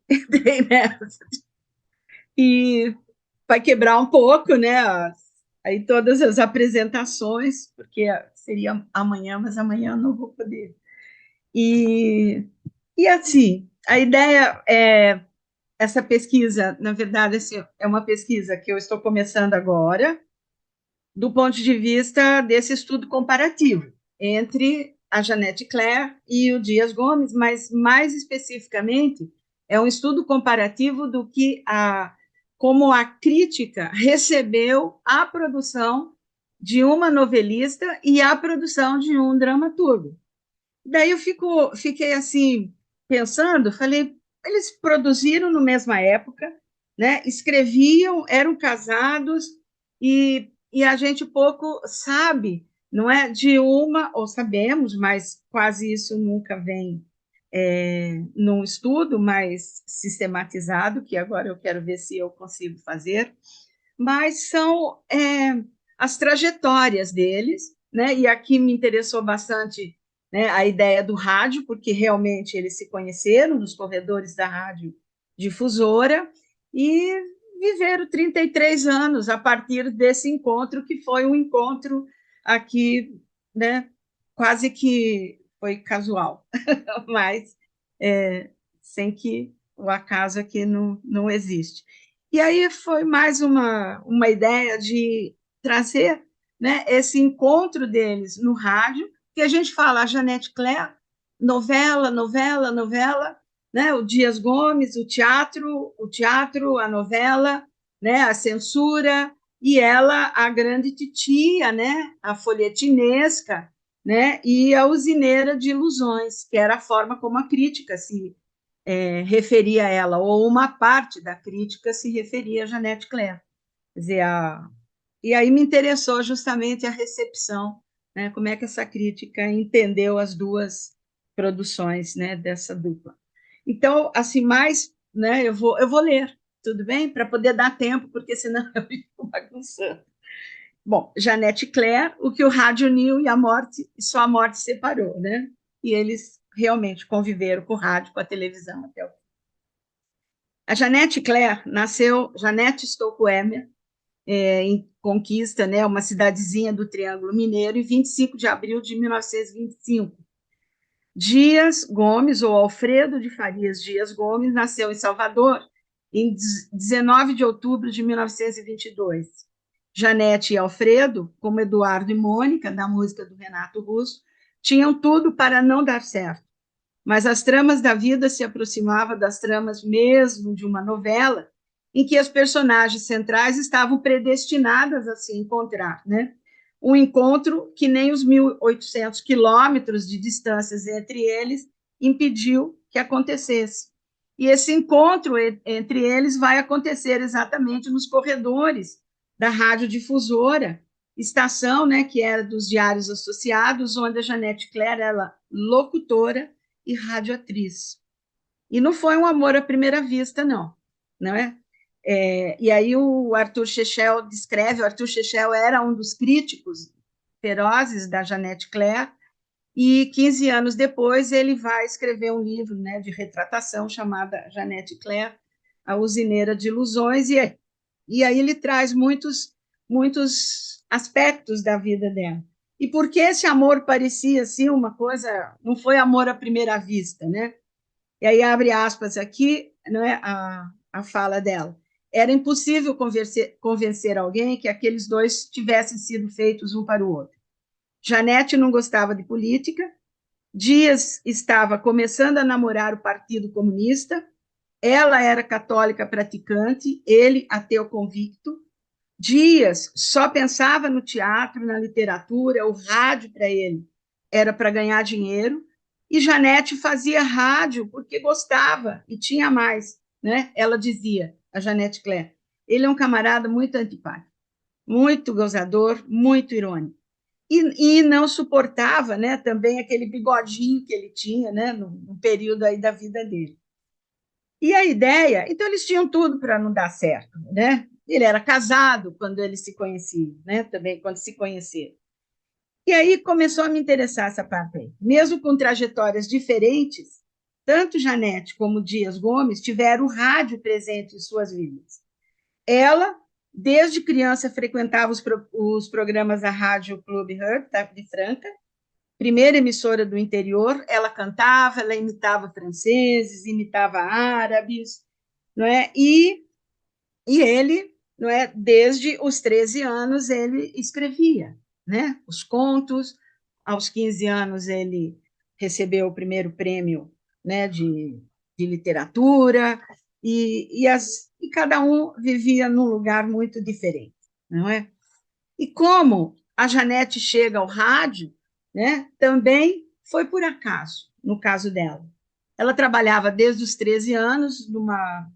nessa. E vai quebrar um pouco, né? Aí todas as apresentações, porque seria amanhã, mas amanhã eu não vou poder. E assim, a ideia é essa pesquisa, na verdade, assim, é uma pesquisa que eu estou começando agora, do ponto de vista desse estudo comparativo entre a Janete Claire e o Dias Gomes, mas mais especificamente é um estudo comparativo do que como a crítica recebeu a produção de uma novelista e a produção de um dramaturgo. Daí eu fiquei assim, pensando, falei, eles produziram na mesma época, né? Escreviam, eram casados, e a gente pouco sabe, não é? De uma, ou sabemos, mas quase isso nunca vem num estudo mais sistematizado, que agora eu quero ver se eu consigo fazer, mas são as trajetórias deles, né? E aqui me interessou bastante, né, a ideia do rádio, porque realmente eles se conheceram nos corredores da rádio difusora e viveram 33 anos a partir desse encontro, que foi um encontro aqui, né, quase que foi casual, mas sem que o acaso aqui não existe. E aí foi mais uma ideia de trazer, né, esse encontro deles no rádio, que a gente fala, a Janete Claire, novela, né, o Dias Gomes, o teatro, a novela, né, a censura, e ela, a grande titia, né, a folhetinesca, né, e a usineira de ilusões, que era a forma como a crítica se referia a ela, ou uma parte da crítica se referia a Janete Claire. Quer dizer, e aí me interessou justamente a recepção, né, como é que essa crítica entendeu as duas produções, né, dessa dupla. Então, assim, mais, né, eu vou ler, tudo bem? Para poder dar tempo, porque senão eu fico bagunçando. Bom, Janete Claire, o que o rádio uniu e só a morte separou, né? E eles realmente conviveram com o rádio, com a televisão até o fim. A Janete Claire nasceu, Janete Stockweimer, em Conquista, né, uma cidadezinha do Triângulo Mineiro, em 25 de abril de 1925. Dias Gomes, ou Alfredo de Farias Dias Gomes, nasceu em Salvador em 19 de outubro de 1922. Janete e Alfredo, como Eduardo e Mônica, da música do Renato Russo, tinham tudo para não dar certo, mas as tramas da vida se aproximavam das tramas mesmo de uma novela, em que as personagens centrais estavam predestinadas a se encontrar, né? Um encontro que nem os 1.800 quilômetros de distâncias entre eles impediu que acontecesse. E esse encontro entre eles vai acontecer exatamente nos corredores da radiodifusora, estação, né, que era dos Diários Associados, onde a Janete Claire era locutora e radioatriz. E não foi um amor à primeira vista, não é? E aí o Arthur Chechel descreve, o Arthur Chechel era um dos críticos ferozes da Janete Claire, e 15 anos depois ele vai escrever um livro, né, de retratação chamada Janete Claire, a usineira de ilusões, e aí ele traz muitos aspectos da vida dela. E por que esse amor parecia assim uma coisa, não foi amor à primeira vista, né? E aí abre aspas aqui, não é, a fala dela. era impossível convencer alguém que aqueles dois tivessem sido feitos um para o outro. Janete não gostava de política, Dias estava começando a namorar o Partido Comunista, ela era católica praticante, ele ateu convicto. Dias só pensava no teatro, na literatura, o rádio para ele era para ganhar dinheiro, e Janete fazia rádio porque gostava e tinha mais, né? Ela dizia, a Janete Claire, ele é um camarada muito antipático, muito gozador, muito irônico. E não suportava, né, também aquele bigodinho que ele tinha, né, no período aí da vida dele. E a ideia, então eles tinham tudo para não dar certo, né? Ele era casado quando eles se conheciam, né? Também quando se conheceram. E aí começou a me interessar essa parte aí. Mesmo com trajetórias diferentes, tanto Janete como Dias Gomes tiveram o rádio presente em suas vidas. Ela, desde criança, frequentava os programas da Rádio Clube Heard, de Franca, primeira emissora do interior. Ela cantava, ela imitava franceses, imitava árabes, não é? E ele, não é? Desde os 13 anos, ele escrevia, né? Os contos. Aos 15 anos, ele recebeu o primeiro prêmio, né, de literatura, e cada um vivia num lugar muito diferente, não é? E como a Janete chega ao rádio, né, também foi por acaso, no caso dela. Ela trabalhava desde os 13 anos numa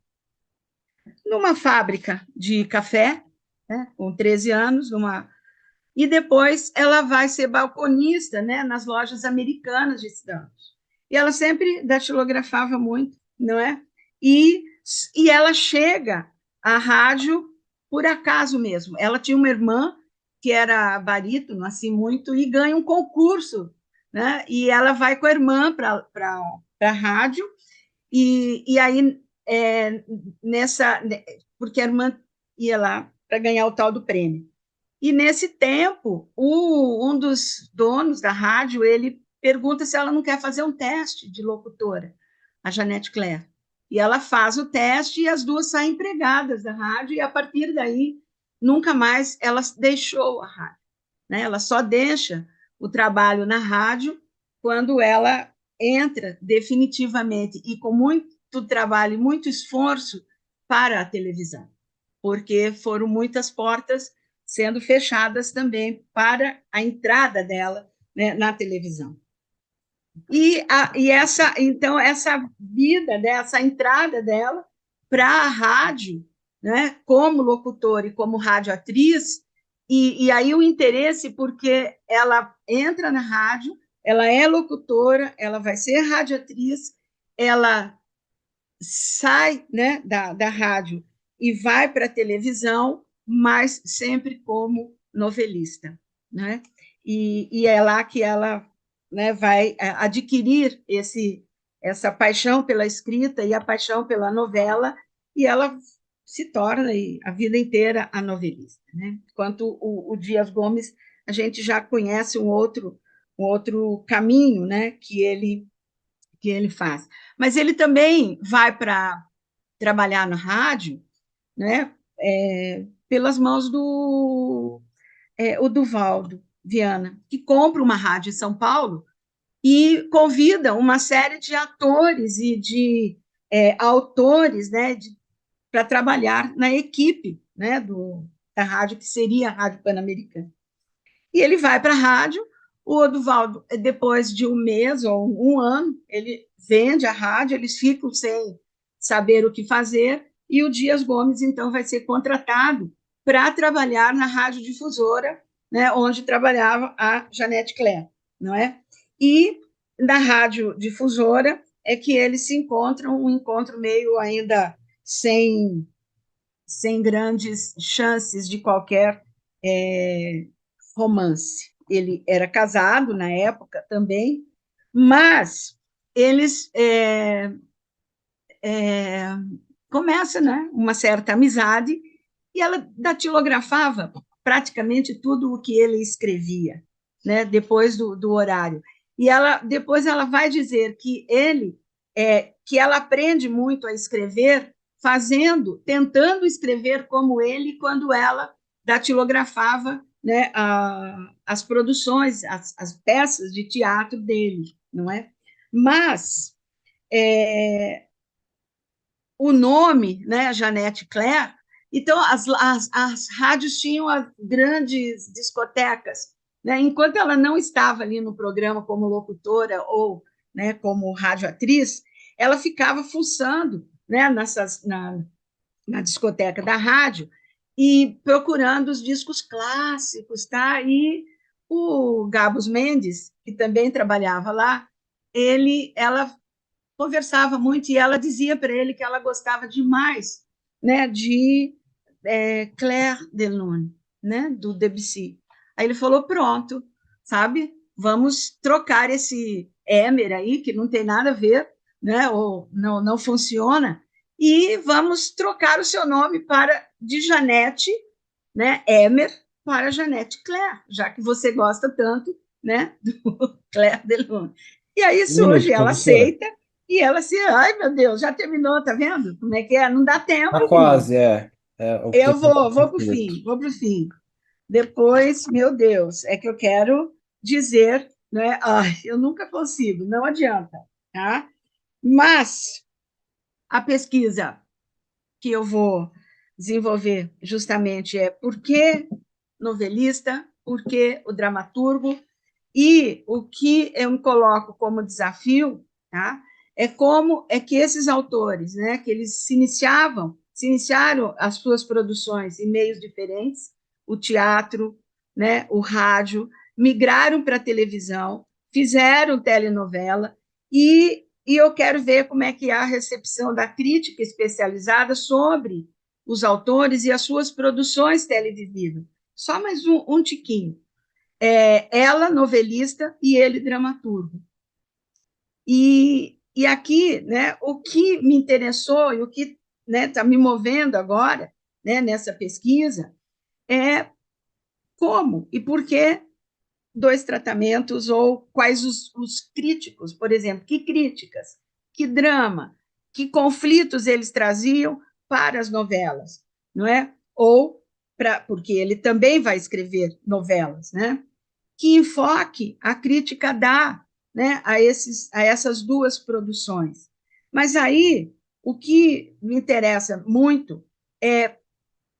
fábrica de café, né, com 13 anos, e depois ela vai ser balconista, né, nas lojas americanas de Santos. E ela sempre datilografava muito, não é? E ela chega à rádio por acaso mesmo. Ela tinha uma irmã que era barítono, assim, muito, e ganha um concurso, né? E ela vai com a irmã para a rádio, e aí, porque a irmã ia lá para ganhar o tal do prêmio. E nesse tempo, um dos donos da rádio, ele pergunta se ela não quer fazer um teste de locutora, a Janete Claire. E ela faz o teste e as duas saem empregadas da rádio, e a partir daí, nunca mais ela deixou a rádio, né? Ela só deixa o trabalho na rádio quando ela entra definitivamente e com muito trabalho e muito esforço para a televisão, porque foram muitas portas sendo fechadas também para a entrada dela, né, na televisão. Então, essa vida, né, essa entrada dela para a rádio, né, como locutora e como radioatriz, e aí o interesse, porque ela entra na rádio, ela é locutora, ela vai ser radioatriz, ela sai, né, da rádio e vai para a televisão, mas sempre como novelista, né? E é lá que ela, né, vai adquirir essa paixão pela escrita e a paixão pela novela, e ela se torna a vida inteira a novelista, né? Enquanto o Dias Gomes, a gente já conhece um outro caminho, né, que ele faz. Mas ele também vai para trabalhar na rádio, né, pelas mãos o Duvaldo Viana, que compra uma rádio em São Paulo e convida uma série de atores e de autores, né, para trabalhar na equipe, né, da rádio, que seria a Rádio Pan-Americana. E ele vai para a rádio. O Oduvaldo, depois de um mês ou um ano, ele vende a rádio, eles ficam sem saber o que fazer, e o Dias Gomes, então, vai ser contratado para trabalhar na radiodifusora, né, onde trabalhava a Janete Claire, não é? E na radiodifusora é que eles se encontram, um encontro meio ainda sem grandes chances de qualquer romance. Ele era casado na época também, mas eles começam, né, uma certa amizade, e ela datilografava praticamente tudo o que ele escrevia, né, depois do horário. E depois ela vai dizer que que ela aprende muito a escrever tentando escrever como ele quando ela datilografava, né, as produções, as peças de teatro dele, não é? Mas o nome, né, Janete Claire, então as rádios tinham as grandes discotecas, né? Enquanto ela não estava ali no programa como locutora ou, né, como radioatriz, ela ficava fuçando, né, na discoteca da rádio e procurando os discos clássicos, tá? E o Gabos Mendes, que também trabalhava lá, ela conversava muito e ela dizia para ele que ela gostava demais, né, de Claire de Lune, né, do Debussy. Aí ele falou, pronto, sabe, vamos trocar esse Emer aí, que não tem nada a ver, né, ou não funciona, e vamos trocar o seu nome de Janete, né, Emer, para Janete Claire, já que você gosta tanto, né, do Claire de Lune. E aí Um minuto, surge, ela professora. aceita, e ela assim, ai meu Deus, já terminou, tá vendo? Como é que é? Não dá tempo, Tá menino. quase, é. O Eu tempo vou, é vou para o curto. fim, vou para o fim. Depois, meu Deus, é que eu quero dizer, né? Ai, eu nunca consigo, não adianta, tá? Mas a pesquisa que eu vou desenvolver justamente é por que novelista, por que o dramaturgo, e o que eu me coloco como desafio, tá? É como é que esses autores, né, que eles se iniciaram as suas produções em meios diferentes, o teatro, né, o rádio, migraram para a televisão, fizeram telenovela, e eu quero ver como é que é a recepção da crítica especializada sobre os autores e as suas produções televisivas. Só mais um tiquinho. Ela, novelista, e ele, dramaturgo. E aqui, né, o que me interessou e o que está, né, me movendo agora, né, nessa pesquisa é como e por que dois tratamentos, ou quais os críticos, por exemplo, que críticas, que drama, que conflitos eles traziam para as novelas, não é? Ou porque ele também vai escrever novelas, né? Que enfoque a crítica dá, né, a essas duas produções. Mas aí, o que me interessa muito é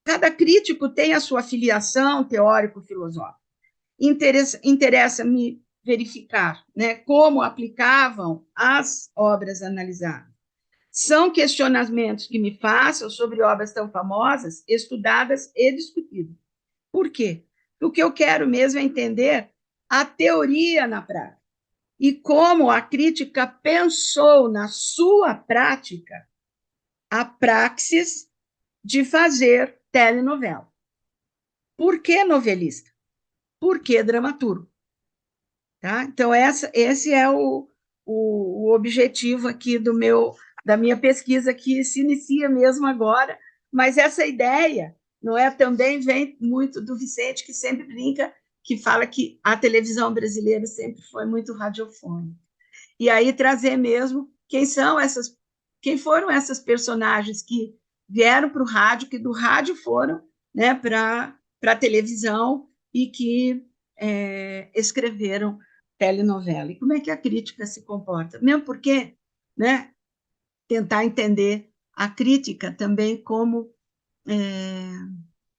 cada crítico tem a sua filiação teórico-filosófica. Interessa-me verificar, né, como aplicavam as obras analisadas. São questionamentos que me façam sobre obras tão famosas, estudadas e discutidas. Por quê? O que eu quero mesmo é entender a teoria na prática e como a crítica pensou na sua prática a praxis de fazer telenovela. Por que novelista? Por que dramaturgo? Tá? Então, esse é o objetivo aqui da minha pesquisa, que se inicia mesmo agora, mas essa ideia não é, também vem muito do Vicente, que sempre brinca, que fala que a televisão brasileira sempre foi muito radiofônica. E aí trazer mesmo quem foram essas personagens que vieram para o rádio, que do rádio foram, né, para a televisão e que escreveram telenovela. E como é que a crítica se comporta? Mesmo porque, né, tentar entender a crítica também como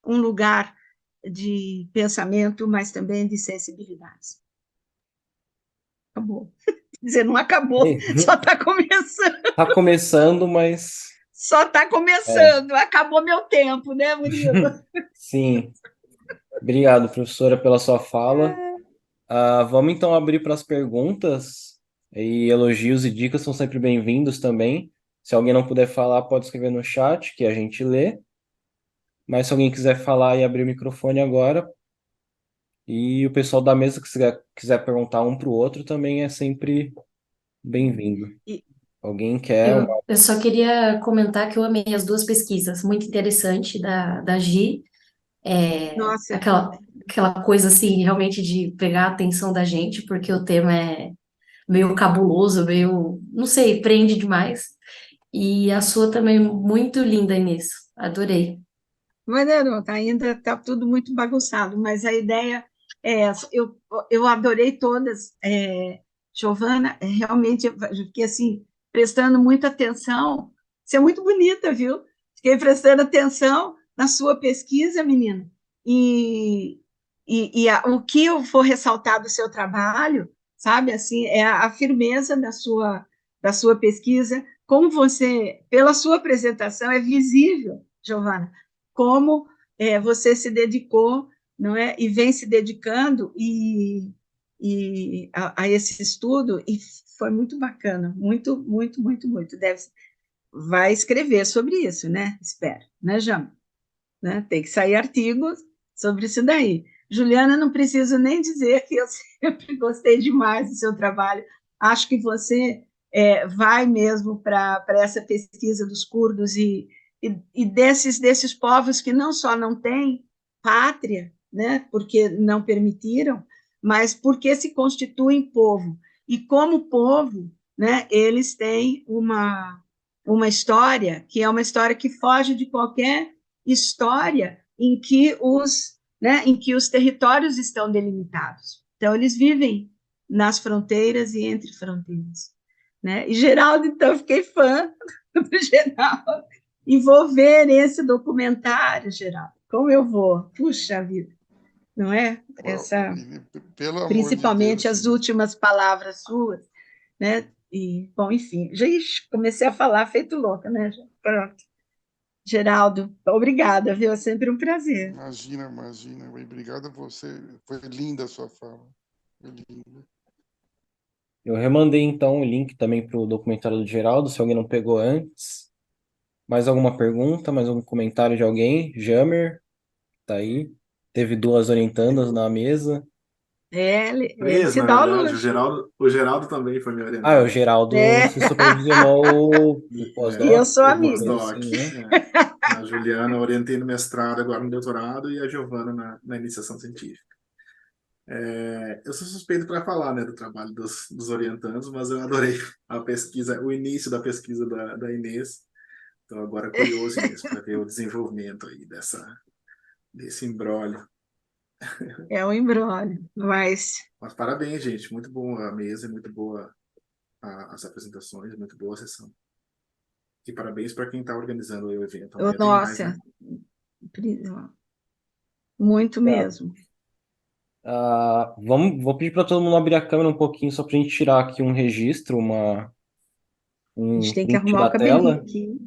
um lugar de pensamento, mas também de sensibilidades. Acabou. Quer dizer, não acabou, só está começando. Está começando, mas... Só está começando, acabou meu tempo, né, Murilo? Sim. Obrigado, professora, pela sua fala. Vamos então abrir para as perguntas, e elogios e dicas são sempre bem-vindos também. Se alguém não puder falar, pode escrever no chat, que a gente lê. Mas se alguém quiser falar e abrir o microfone agora, e o pessoal da mesa que quiser perguntar um para o outro, também é sempre bem-vindo. Alguém quer Eu só queria comentar que eu amei as duas pesquisas, muito interessante da Gi, Nossa, aquela coisa assim, realmente de pegar a atenção da gente, porque o tema é meio cabuloso, meio, não sei, prende demais. E a sua também muito linda, Inês. Adorei. Mas não, ainda está tudo muito bagunçado, mas a ideia é essa. Eu adorei todas, Giovana, realmente eu fiquei assim, prestando muita atenção. Você é muito bonita, viu? Fiquei prestando atenção na sua pesquisa, menina. E, o que eu vou ressaltar do seu trabalho, sabe, assim, é a firmeza da sua pesquisa, como você, pela sua apresentação, é visível, Giovana, como você se dedicou, não é, e vem se dedicando a esse estudo, e foi muito bacana, muito, muito, muito, muito. Vai escrever sobre isso, né? Espero, né, Jama? Né? Tem que sair artigos sobre isso daí. Juliana, não preciso nem dizer que eu sempre gostei demais do seu trabalho. Acho que você vai mesmo para essa pesquisa dos curdos e desses povos que não só não têm pátria, né, porque não permitiram, mas porque se constituem povo. E como povo, né, eles têm uma história que é uma história que foge de qualquer história em que os territórios estão delimitados. Então, eles vivem nas fronteiras e entre fronteiras. Né? E Geraldo, então, eu fiquei fã do Geraldo. E vou ver esse documentário, Geraldo. Como eu vou? Puxa vida, não é? Pelo amor de Principalmente Deus, as Inês. últimas palavras suas, né? E, bom, enfim, já comecei a falar feito louca, né? Pronto. Geraldo, obrigada, viu? É sempre um prazer. Imagina. Obrigado a você. Foi linda a sua fala. Foi linda. Eu remandei então o link também para o documentário do Geraldo, se alguém não pegou antes. Mais alguma pergunta, mais algum comentário de alguém? Jamer, tá aí. Teve duas orientandas na mesa. Ele Três, se na dá o verdade. O O Geraldo também foi meu Ah, o orientando. Geraldo É, se supervisionou o e eu pós-doc, sou alguma O amiga. coisa pós-doc. assim, né? A Juliana eu orientei no mestrado, agora no doutorado, e a Giovana na iniciação científica. Eu sou suspeito para falar, né, do trabalho dos orientandos, mas eu adorei a pesquisa, o início da pesquisa da Inês. Estou agora curioso, Inês, para ver o desenvolvimento aí desse imbróglio. É um imbróglio, mas Mas parabéns, gente. Muito boa a mesa, muito boa as apresentações, muito boa a sessão. E parabéns para quem está organizando o evento. Amanhã tem mais, nossa, né? muito Tá. mesmo. Vou pedir para todo mundo abrir a câmera um pouquinho só para a gente tirar aqui um registro, A um gente tem que print arrumar da o cabelinho tela. aqui,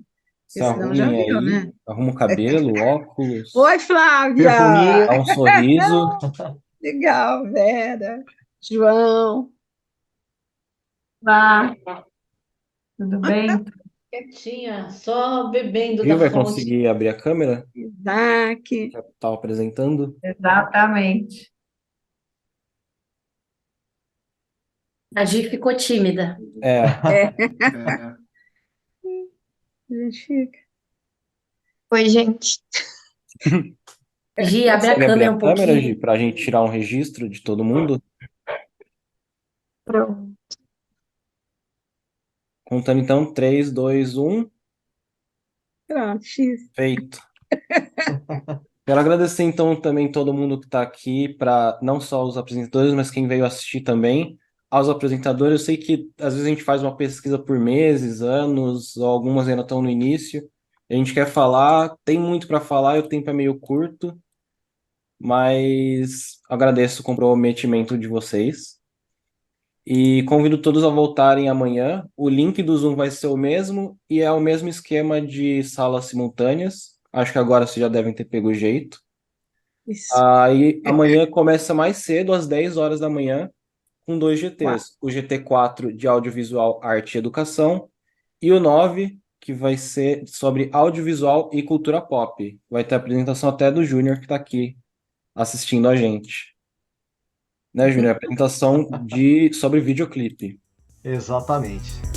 Se porque senão já arrumem viu, aí, né? arruma o cabelo, óculos, Oi, Flávia! Perfuminho. dá um sorriso. Legal, Vera, João. Olá, tudo bem? Quietinha, só bebendo Viu? da Vai fonte. conseguir abrir a câmera Isaac. que eu estava apresentando? Exatamente. A Gi ficou tímida. É, É, Gente, fica. Oi, gente. Gi, abre a consegue abrir câmera a um câmera, Gi, pouquinho. para a gente tirar um registro de todo mundo? Pronto. Contando então, 3, 2, 1, Pronto, X. feito. Quero agradecer então também todo mundo que está aqui, para não só os apresentadores, mas quem veio assistir também. Aos apresentadores, eu sei que às vezes a gente faz uma pesquisa por meses, anos, ou algumas ainda estão no início. A gente quer falar, tem muito para falar e o tempo é meio curto, mas agradeço o comprometimento de vocês. E convido todos a voltarem amanhã. O link do Zoom vai ser o mesmo e é o mesmo esquema de salas simultâneas. Acho que agora vocês já devem ter pego o jeito. Isso. Aí amanhã começa mais cedo, às 10 horas da manhã, com dois Uau. GTs. O GT4 de Audiovisual, Arte e Educação e o 9, que vai ser sobre audiovisual e cultura pop. Vai ter a apresentação até do Júnior, que está aqui assistindo a gente. Né, Júnior? Apresentação sobre videoclipe. Exatamente.